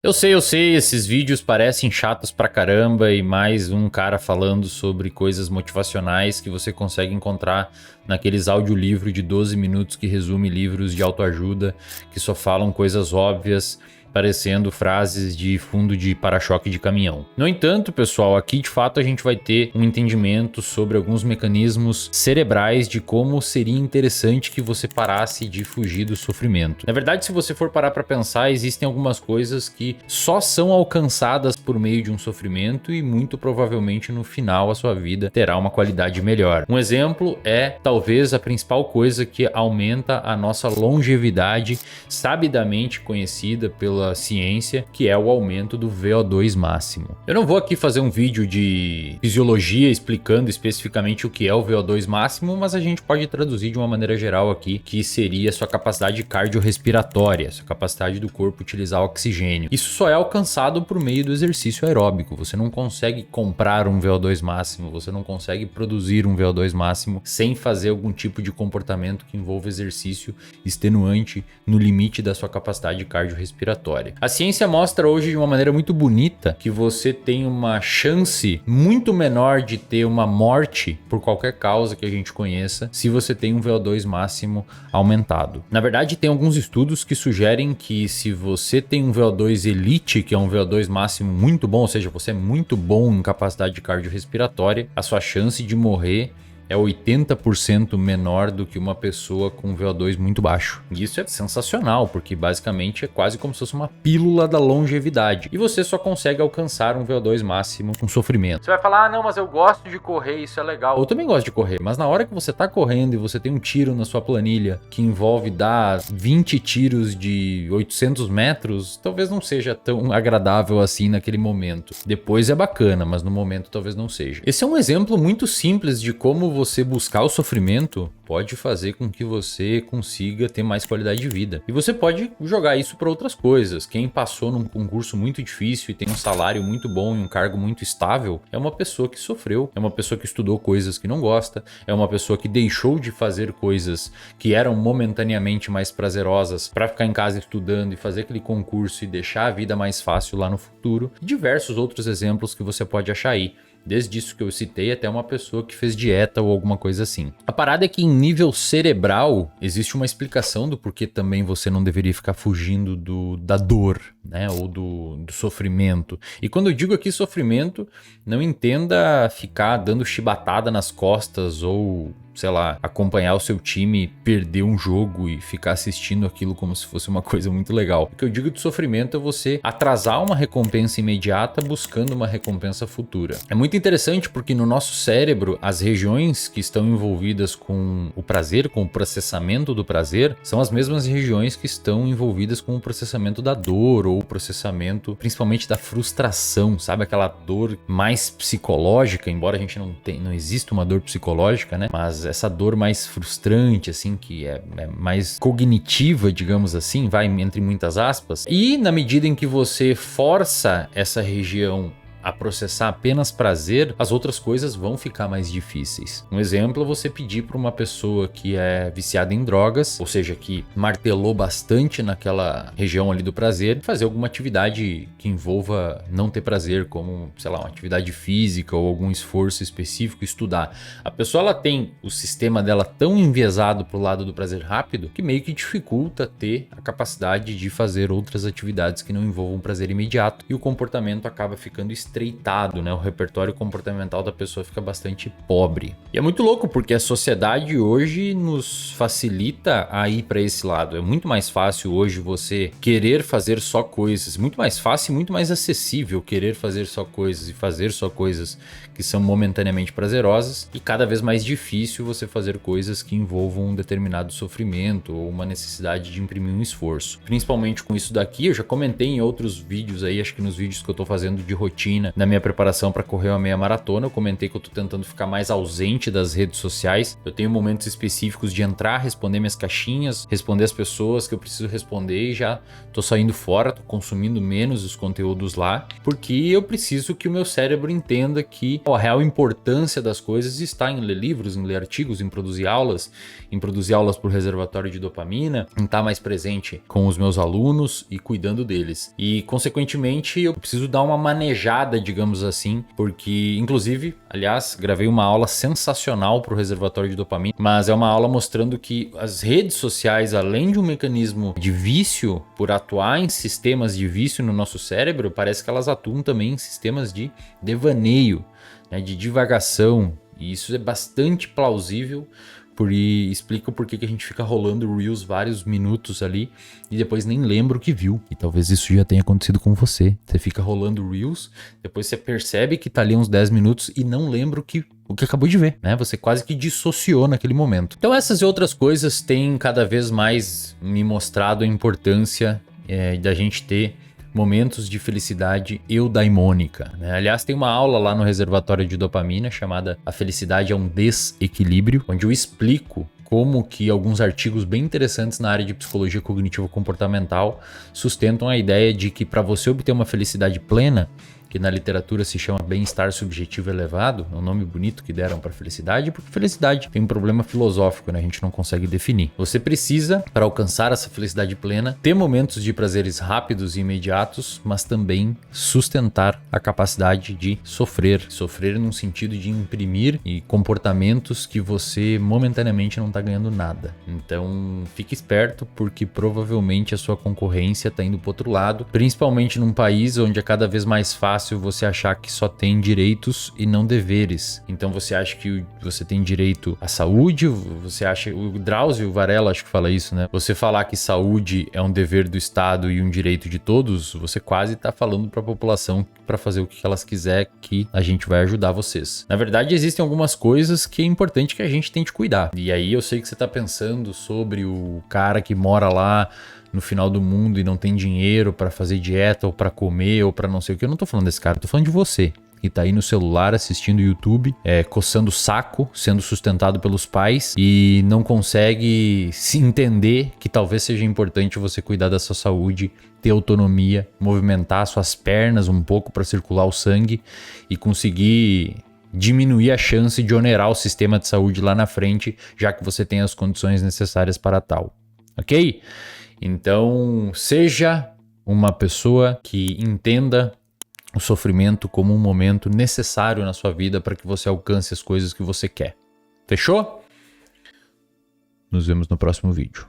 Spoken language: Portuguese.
Eu sei, esses vídeos parecem chatos pra caramba e mais um cara falando sobre coisas motivacionais que você consegue encontrar naqueles audiolivros de 12 minutos que resume livros de autoajuda, que só falam coisas óbvias, parecendo frases de fundo de para-choque de caminhão. No entanto, pessoal, aqui de fato a gente vai ter um entendimento sobre alguns mecanismos cerebrais de como seria interessante que você parasse de fugir do sofrimento. Na verdade, se você for parar para pensar, existem algumas coisas que só são alcançadas por meio de um sofrimento e muito provavelmente no final a sua vida terá uma qualidade melhor. Um exemplo é talvez a principal coisa que aumenta a nossa longevidade, sabidamente conhecida pela ciência, que é o aumento do VO2 máximo. Eu não vou aqui fazer um vídeo de fisiologia explicando especificamente o que é o VO2 máximo, mas a gente pode traduzir de uma maneira geral aqui, que seria sua capacidade cardiorrespiratória, sua capacidade do corpo utilizar oxigênio. Isso só é alcançado por meio do exercício aeróbico. Você não consegue comprar um VO2 máximo, você não consegue produzir um VO2 máximo sem fazer algum tipo de comportamento que envolva exercício extenuante no limite da sua capacidade cardiorrespiratória. A ciência mostra hoje de uma maneira muito bonita que você tem uma chance muito menor de ter uma morte por qualquer causa que a gente conheça se você tem um VO2 máximo aumentado. Na verdade, tem alguns estudos que sugerem que se você tem um VO2 elite, que é um VO2 máximo muito bom, ou seja, você é muito bom em capacidade cardiorrespiratória, a sua chance de morrer é 80% menor do que uma pessoa com VO2 muito baixo. E isso é sensacional, porque basicamente é quase como se fosse uma pílula da longevidade. E você só consegue alcançar um VO2 máximo com sofrimento. Você vai falar, ah não, mas eu gosto de correr, isso é legal. Eu também gosto de correr, mas na hora que você tá correndo e você tem um tiro na sua planilha que envolve dar 20 tiros de 800 metros, talvez não seja tão agradável assim naquele momento. Depois é bacana, mas no momento talvez não seja. Esse é um exemplo muito simples de como você buscar o sofrimento pode fazer com que você consiga ter mais qualidade de vida. E você pode jogar isso para outras coisas. Quem passou num concurso muito difícil e tem um salário muito bom e um cargo muito estável, é uma pessoa que sofreu, é uma pessoa que estudou coisas que não gosta, é uma pessoa que deixou de fazer coisas que eram momentaneamente mais prazerosas para ficar em casa estudando e fazer aquele concurso e deixar a vida mais fácil lá no futuro. E diversos outros exemplos que você pode achar aí. Desde isso que eu citei até uma pessoa que fez dieta ou alguma coisa assim. A parada é que em nível cerebral existe uma explicação do porquê também você não deveria ficar fugindo da dor, né? Ou do sofrimento. E quando eu digo aqui sofrimento, não entenda ficar dando chibatada nas costas ou, sei lá, acompanhar o seu time perder um jogo e ficar assistindo aquilo como se fosse uma coisa muito legal. O que eu digo de sofrimento é você atrasar uma recompensa imediata buscando uma recompensa futura. É muito interessante porque no nosso cérebro, as regiões que estão envolvidas com o prazer, com o processamento do prazer, são as mesmas regiões que estão envolvidas com o processamento da dor ou o processamento principalmente da frustração, sabe? Aquela dor mais psicológica, embora a gente não exista uma dor psicológica, né? Mas essa dor mais frustrante, assim, que é mais cognitiva, digamos assim, vai entre muitas aspas. E na medida em que você força essa região a processar apenas prazer, as outras coisas vão ficar mais difíceis. Um exemplo é você pedir para uma pessoa que é viciada em drogas, ou seja, que martelou bastante naquela região ali do prazer, fazer alguma atividade que envolva não ter prazer, como, sei lá, uma atividade física ou algum esforço específico, estudar. A pessoa, ela tem o sistema dela tão enviesado pro lado do prazer rápido que meio que dificulta ter a capacidade de fazer outras atividades que não envolvam prazer imediato, e o comportamento acaba ficando estreitado, né? O repertório comportamental da pessoa fica bastante pobre. E é muito louco porque a sociedade hoje nos facilita a ir para esse lado. É muito mais fácil hoje você querer fazer só coisas, muito mais fácil e muito mais acessível querer fazer só coisas e fazer só coisas que são momentaneamente prazerosas, e cada vez mais difícil você fazer coisas que envolvam um determinado sofrimento ou uma necessidade de imprimir um esforço. Principalmente com isso daqui, eu já comentei em outros vídeos aí, acho que nos vídeos que eu tô fazendo de rotina rotina na minha preparação para correr uma meia maratona. Eu comentei que eu tô tentando ficar mais ausente das redes sociais. Eu tenho momentos específicos de entrar, responder minhas caixinhas, responder as pessoas que eu preciso responder e já tô saindo fora, tô consumindo menos os conteúdos lá, porque eu preciso que o meu cérebro entenda que a real importância das coisas está em ler livros, em ler artigos, em produzir aulas por reservatório de dopamina, em estar mais presente com os meus alunos e cuidando deles. E, consequentemente, eu preciso dar uma manejada, digamos assim, porque, inclusive, aliás, gravei uma aula sensacional para o reservatório de dopamina, mas é uma aula mostrando que as redes sociais, além de um mecanismo de vício, por atuar em sistemas de vício no nosso cérebro, parece que elas atuam também em sistemas de devaneio, né, de divagação, e isso é bastante plausível. E explica por que a gente fica rolando Reels vários minutos ali e depois nem lembra o que viu. E talvez isso já tenha acontecido com você. Você fica rolando Reels, depois você percebe que tá ali uns 10 minutos e não lembra o que acabou de ver, né? Você quase que dissociou naquele momento. Então essas e outras coisas têm cada vez mais me mostrado a importância da gente ter momentos de felicidade eudaimônica, né? Aliás, tem uma aula lá no reservatório de dopamina chamada A Felicidade é um Desequilíbrio, onde eu explico como que alguns artigos bem interessantes na área de psicologia cognitivo comportamental sustentam a ideia de que para você obter uma felicidade plena, que na literatura se chama bem-estar subjetivo elevado, é um nome bonito que deram para felicidade, porque felicidade tem um problema filosófico, né? A gente não consegue definir. Você precisa, para alcançar essa felicidade plena, ter momentos de prazeres rápidos e imediatos, mas também sustentar a capacidade de sofrer num sentido de imprimir e comportamentos que você momentaneamente não está ganhando nada. Então, fique esperto, porque provavelmente a sua concorrência está indo para outro lado, principalmente num país onde é cada vez mais fácil você achar que só tem direitos e não deveres. Então você acha que você tem direito à saúde, você acha, o Drauzio Varela acho que fala isso, né? Você falar que saúde é um dever do Estado e um direito de todos, você quase tá falando para a população para fazer o que elas quiser, que a gente vai ajudar vocês. Na verdade, existem algumas coisas que é importante que a gente tente cuidar. E aí eu sei que você tá pensando sobre o cara que mora lá no final do mundo e não tem dinheiro para fazer dieta ou para comer ou para não sei o que. Eu não tô falando desse cara, eu tô falando de você que tá aí no celular assistindo YouTube, coçando o saco, sendo sustentado pelos pais e não consegue se entender que talvez seja importante você cuidar da sua saúde, ter autonomia, movimentar suas pernas um pouco para circular o sangue e conseguir diminuir a chance de onerar o sistema de saúde lá na frente, já que você tem as condições necessárias para tal, ok? Então, seja uma pessoa que entenda o sofrimento como um momento necessário na sua vida para que você alcance as coisas que você quer. Fechou? Nos vemos no próximo vídeo.